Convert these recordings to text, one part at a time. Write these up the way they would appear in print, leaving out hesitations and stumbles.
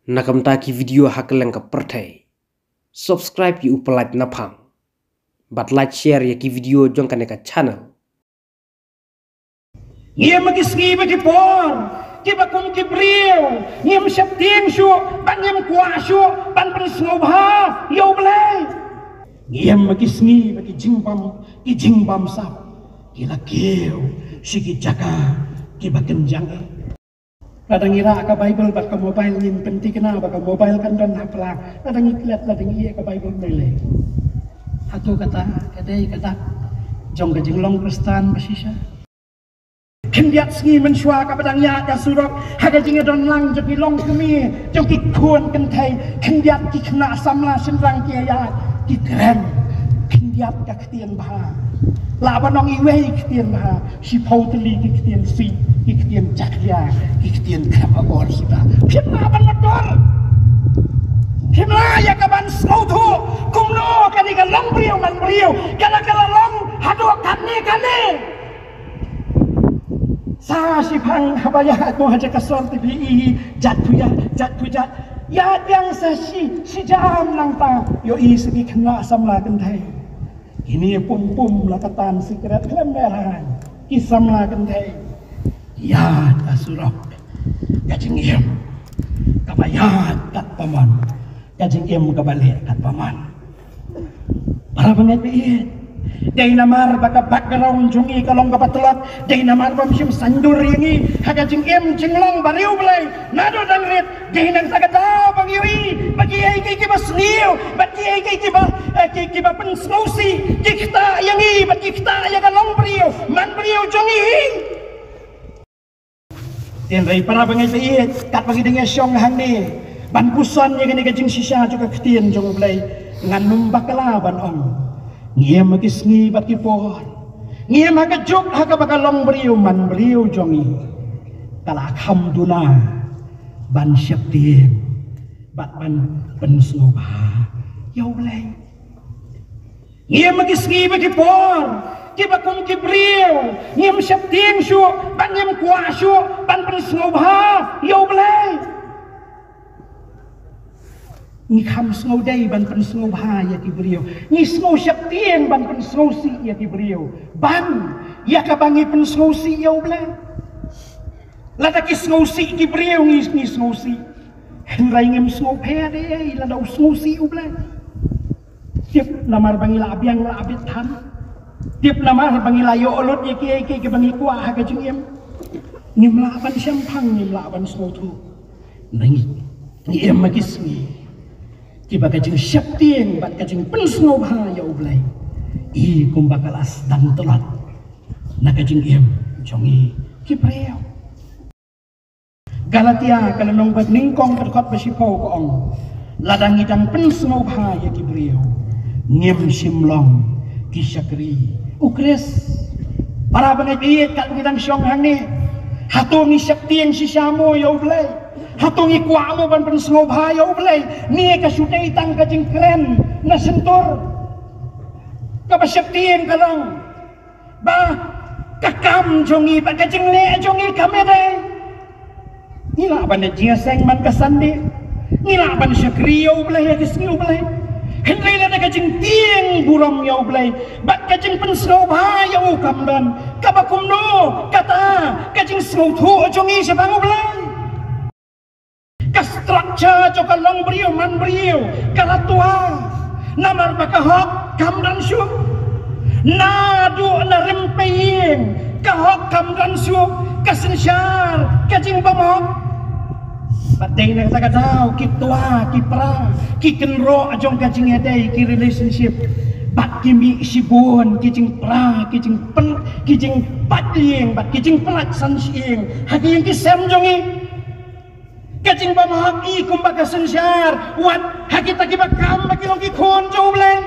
Nakamtaki video hakeleng ka pertai. Subscribe ki upalike napang. But like share ya ki video jong kaneka channel. Ia magisgi bagi por, kiba kum kibriu, ia msyap tiang syu, ban ia mkuah syu, ban pensngobha, yo belai. Ia magisgi bagi jingbam sap, kila keu, siki jaka, kiba kenjang. Kadang ira ka Bible bak ka mobile ngin penti kena bak ka mobile kan dan hapla, kadang iklat kadang iya ka Bible mele. Hatu kata, kadai kata, jong ka jinglong Kristen basisya. Kendiat sengi mensyua kapadang ya ya surok haga jinga don lang joki long kemi joki kuan kentai kendiat ki kena samla senrang ki ya ki keren kendiat ka ketian bah la banong iwe ketian bah si pauteli ki ketian si ki ketian jakya ki ketian kapagor sudah phimla ban motor phimla ya kaban sautu kumno kani ka long briu man briu kala long hadu kani sa si pang habaya tu haja kasor TPI jat ya yang sa si jam nang ta yo i segi kena samla kan thai ini pum lakatan sikret kelembaran ki samla kan thai ya tasurok kajing em kabayat kat paman kajing em kabalik kat paman para penget Dai namar baka background jungi kalong kapatulat dai namar bamsim sandur yangi haga jingem jinglong bariu belai nado dangrit dai nang sagata bang yui bagi ai ki basniu bagi ai ki ba pensausi kita yangi bagi kita ya kalong bariu man bariu jungi tin rai para bangai sai kat bagi dengan syong hang ni ban pusan yang ni kajing sisa juga ketien jong belai ngan numbakala ban om Ngia magisngi bat kipor, ngia magajuk haka bakalong beriu man beriu jongi, kala alhamdulillah ban siap tim, bat ban pensnoba, yau belai. Ngia magisngi bat kipor, kiba kum kibriu, ngia siap tim syu, ban ngia mkuah syu, ban pensnoba, yau belai. Ni kham snow day ban pen snow ha ya ki beriu ni snow syap tieng ban pen snow si ya ki beriu ban ya ka bangi pen snow si ya uble lada ki snow si ki beriu ni snow si henrai ngem snow pe de lada snow si uble tiap namar bangi la abiang la abit tan tiap namar bangi la yo olot ya ki bangi kwa ha ka jingem ni mla ban syampang ni mla ban snow tu ni em magisni kiba kajing syap tieng bat kajing pensnow ha ya ublai i kum bakalas dan telat na kajing em jongi kipreo Galatia kalanong bat ningkong berkot basipaw ko ong ladang idang pensnow ha ya kibreo ngem simlong kisakri ukres para bangai iet kat ngidang syong hang ni hatung syap tieng si syamo ya ublai Hatung ikwa mo ban pensnow bahayo belai ni ka syudai tang kajing keren na sentur kapasyaktiin kalong ba kakam jongi ba kajing le jongi kamere nila ban dia seng man kasandi nila ban syakriyo belai kisniu belai henry la kajing tieng buram yo belai ba kajing pensnow bahayo kamdan kabakumno kata kajing snow thu jongi sabango belai structure jo kalong beriu man beriu kala tua namar bakahok kamdan syu nadu na rempeing kahok kamdan syu kasensyar kajing bamok badai nang tagadau kitua kipra kikenro ajong kajing edai ki relationship bat kimi sibun kijing pra kijing pen kijing patling bat kijing pelat san siing hagi yang kisem jongi kajing bamahak i kumbaga sensyar wat hakita kibakam bakilong kikon jaublay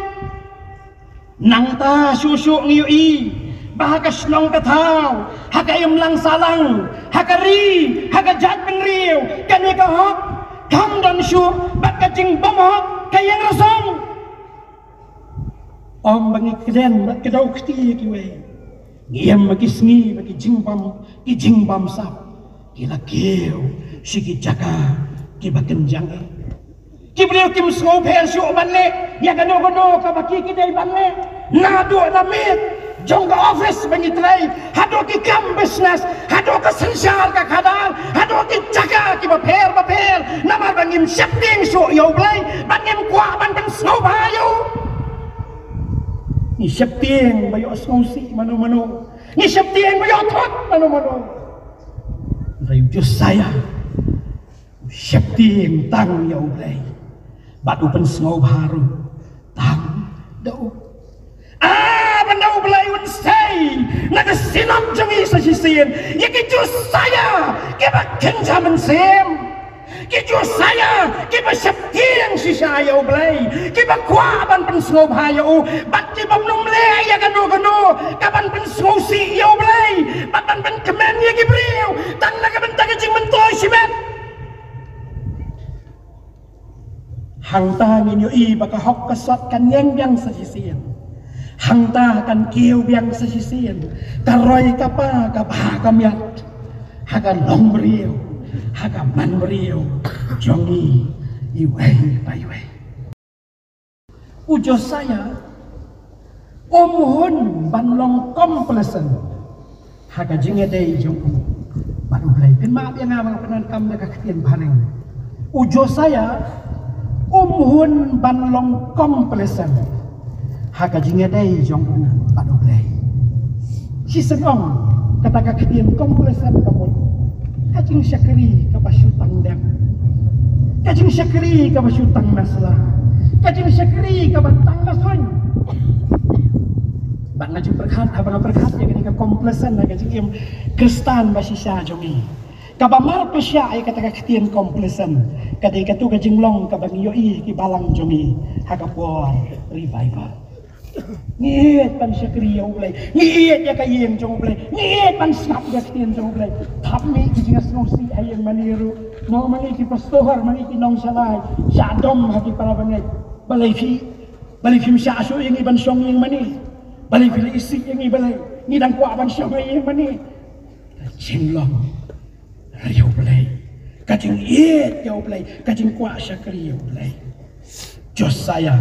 nang ta susu ngiyo i bahagas nong kataw hakayam lang salang hakari hakajat penriw kanya kahok kam dan syu bat kajing bamahak kayang rasong om bangi keden bat kedaw kti kiwe ngiyam magisngi bagi jingbam sap kila keu sigi jaka kiba kenjang kibriu kim sngau pher shu banle ya gano ka baki kidai banle na do damit jong ka office bangitrai hado ki kam business hado ka sansar ka khadar hado ki jaga ki ba pher namar bangim shapting shu yo blai bangim kwa ban sngau bayo ni shapting bayo sngau si mano ni shapting bayo thot mano rayu Josiah shapting tang yo blai batu pen sngau baru tang dau bandau belai un say naga sinam jangi sa sisian ya ki Josiah ki ba kenja men sem ki Josiah ki ba shapting si saya blai ki ba kwa ban pen sngau bayo bat ki bam num le ya gano kaban pen sngau si yo blai bat ban pen kemen ya ki briu tan naga ben taga jing mentoy sibet hang ta min yo i baka hok ka sot kan yang sa sisian hang ta kan kiu biang sa sisian karoy ka pa ka ba ka miat haga long brio haga man brio jongi i wei pai wei u Josiah hun ban long komplesen haga jinge dei jong baru blai pen ma yang ngam penan kam da ka khtien bhaneng u Josiah hun ban long komplesen haka jinga dai jong padu blai si senong kata ka khtien komplesen kamu kajing syakri ka basyutang dam kajing syakri ka basyutang nasla kajing syakri ka batang nasoy bang ngaju berkat abang berkat ya ketika komplesen na kajing im kristan basisa jongi kabamar pesya ay kata ka khtien komplesen ketika tu kajing long ka bang yoi ki balang jongi haka por revival ngiet pan syakri ya ulai ngiet ya kayem jong ulai ngiet pan snap ya khtien jong ulai thapmi ki jingas nosi ayem maniru no mangi ki pastor mangi ki nong salai syadom haki para bangai balai fi msya asu yang iban song yang mani balai fi isi yang ibalai ni dan kwa ban song yang mani jinglong ya ulai kajing iet ya ulai kajing kwa syakri ya ulai Josiah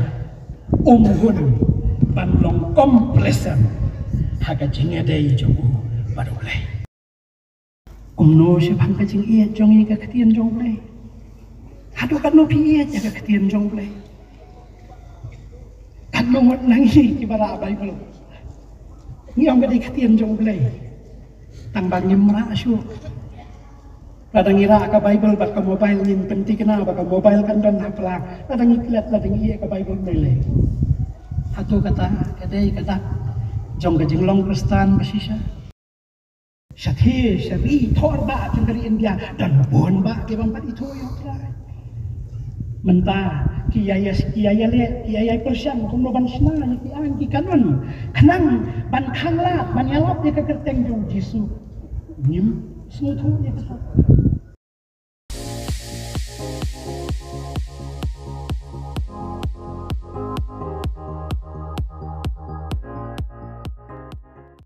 hun banlong komplesen haga jinga dei jongu baru ulai no si bang kajing iet jongi ka khtien jong ulai hadu kan no pi iet ya ka khtien jong ulai kan no ngot nangi ki bara bible ngiong ka di khtien jong ulai tang bang nyemra asu ladang ira ka bible bak ka mobile nin penti kena bak ka mobile kan dan hapla ladang iklat ladang iet ka bible mele atau kata kadai kata jong gajing long kristan basisa syakhi syari thor ba jong dari India dan bon ba ke bampat itu yo trai menta kiaya persian kuno ban sna ki ang ki kanon kanang ban khangla ban yalap dia ke kerteng jong Jisu nim semua tu dia